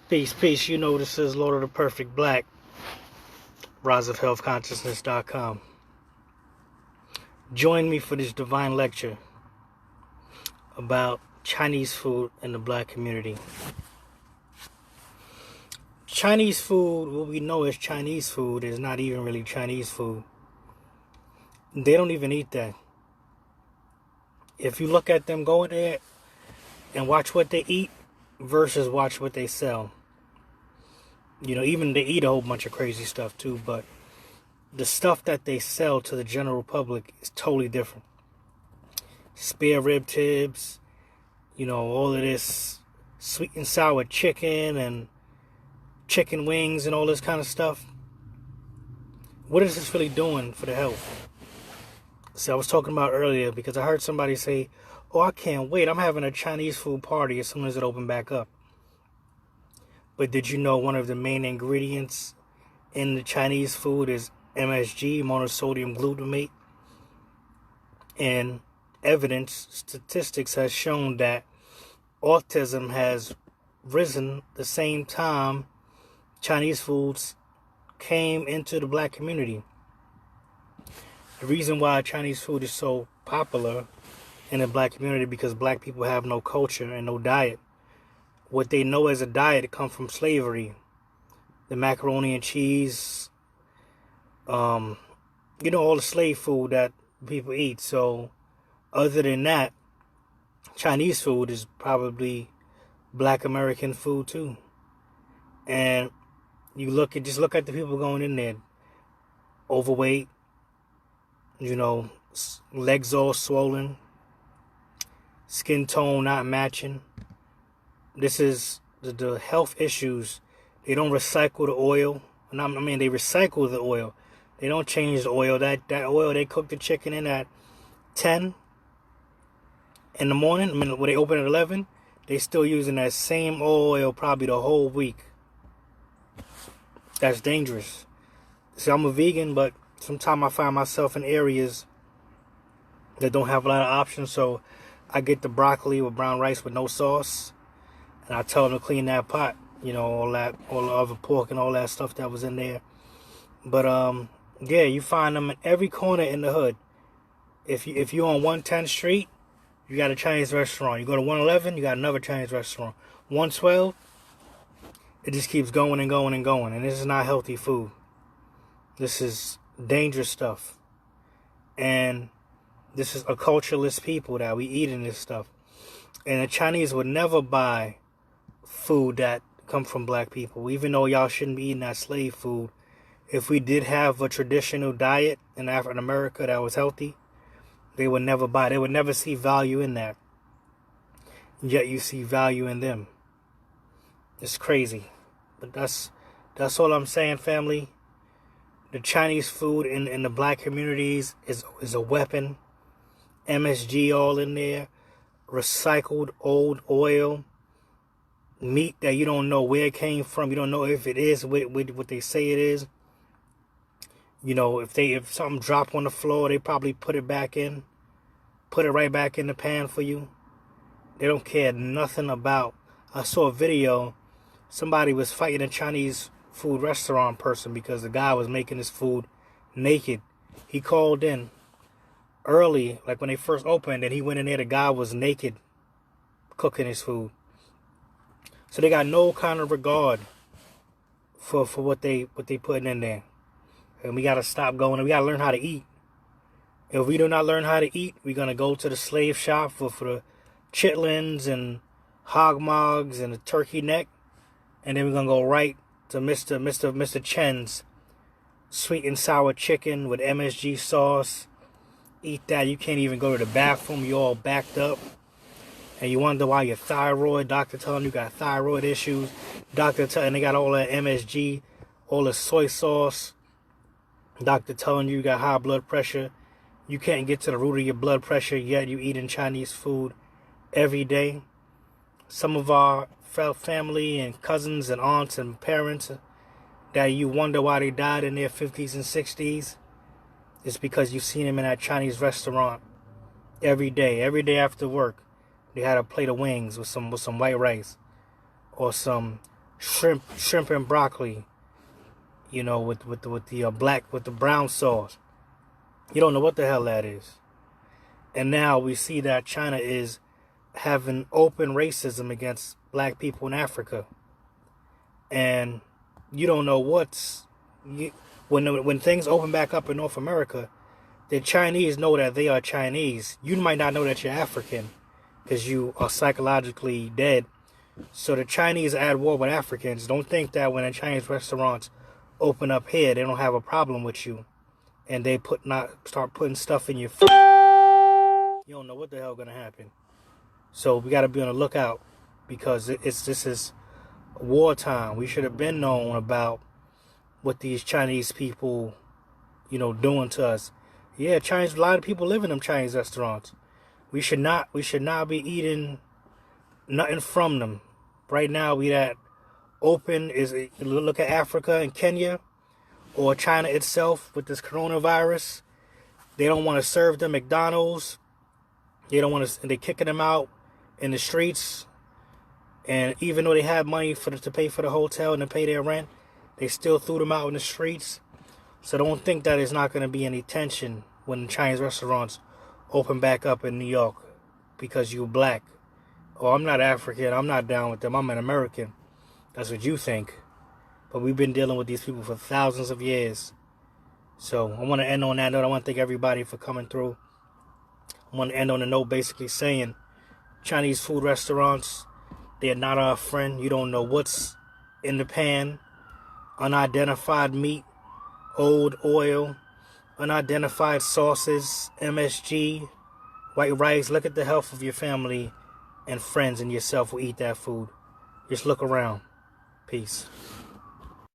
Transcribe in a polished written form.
Peace, peace. You know this is Lord of the Perfect Black, RiseOfHealthConsciousness.com. Join me for this divine lecture about Chinese food in the black community. Chinese food, what we know as Chinese food, is not even really Chinese food. They don't even eat that. If you look at them go there and watch what they eat versus watch what they sell. Even they eat a whole bunch of crazy stuff too, but the stuff that they sell to the general public is totally different. Spare rib tips, all of this sweet and sour chicken and chicken wings and all this kind of stuff. What is this really doing for the health? See, I was talking about earlier because I heard somebody say, "Oh, I can't wait. I'm having a Chinese food party as soon as it opened back up." But did you know one of the main ingredients in the Chinese food is MSG, monosodium glutamate? And statistics has shown that autism has risen the same time Chinese foods came into the black community. The reason why Chinese food is so popular in the black community because black people have no culture and no diet. What they know as a diet comes from slavery. The macaroni and cheese, all the slave food that people eat. So other than that, Chinese food is probably black American food too. And just look at the people going in there. Overweight, legs all swollen, skin tone not matching. This is the health issues. They don't recycle the oil. They recycle the oil. They don't change the oil. That oil they cook the chicken in at 10 in the morning. When they open at 11, they still using that same oil probably the whole week. That's dangerous. See, I'm a vegan, but sometimes I find myself in areas that don't have a lot of options. So I get the broccoli with brown rice with no sauce. And I tell them to clean that pot, all the other pork and all that stuff that was in there. But you find them in every corner in the hood. If you're on 110th Street, you got a Chinese restaurant. You go to 111, you got another Chinese restaurant. 112, it just keeps going and going and going. And this is not healthy food. This is dangerous stuff. And this is a cultureless people that we eating this stuff. And the Chinese would never buy food that come from black people, even though y'all shouldn't be eating that slave food. If we did have a traditional diet in African America that was healthy, they would never buy. They would never see value in that. Yet you see value in them. It's crazy. But that's all I'm saying, family. The Chinese food in the black communities is a weapon. MSG all in there. Recycled old oil. Meat that you don't know where it came from. You don't know if it is what they say it is. If something dropped on the floor, they probably put it right back in the pan for you. They don't care nothing about. I saw a video. Somebody was fighting a Chinese food restaurant person because the guy was making his food naked. He called in early, like when they first opened, and he went in there. The guy was naked, cooking his food. So they got no kind of regard for what they putting in there. And we gotta stop going. We gotta learn how to eat. If we do not learn how to eat, we're gonna go to the slave shop for the chitlins and hog mogs and the turkey neck, and then we're gonna go right to Mr. Chen's sweet and sour chicken with MSG sauce. Eat that. You can't even go to the bathroom. You're all backed up. And you wonder why your thyroid, doctor telling you got thyroid issues. And they got all that MSG, all the soy sauce. Doctor telling you got high blood pressure. You can't get to the root of your blood pressure, yet you eating Chinese food every day. Some of our family and cousins and aunts and parents that you wonder why they died in their 50s and 60s. It's because you've seen them in that Chinese restaurant every day after work. They had a plate of wings with some white rice. or some shrimp and broccoli, you know, with the brown sauce. You don't know what the hell that is. And now we see that China is having open racism against black people in Africa. And you don't know when things open back up in North America, the Chinese know that they are Chinese. You might not know that you're African because you are psychologically dead. So the Chinese are at war with Africans. Don't think that when the Chinese restaurants open up here, they don't have a problem with you, and they start putting stuff in your food. You don't know what the hell gonna happen. So we gotta be on the lookout because this is wartime. We should have been known about what these Chinese people, you know, doing to us. Yeah, a lot of people live in them Chinese restaurants. We should not be eating nothing from them. Right now, we that open is look at Africa and Kenya or China itself with this coronavirus. They don't want to serve them McDonald's. They don't want to. They're kicking them out in the streets. And even though they had money to pay for the hotel and to pay their rent, they still threw them out in the streets. So don't think that there's not going to be any tension when Chinese restaurants open back up in New York because you're black. Oh, I'm not African. I'm not down with them. I'm an American. That's what you think. But we've been dealing with these people for thousands of years. So I want to end on that note. I want to thank everybody for coming through. I want to end on a note basically saying Chinese food restaurants, they're not our friend. You don't know what's in the pan. Unidentified meat, old oil, unidentified sauces, MSG, white rice. Look at the health of your family and friends and yourself who eat that food. Just look around. Peace.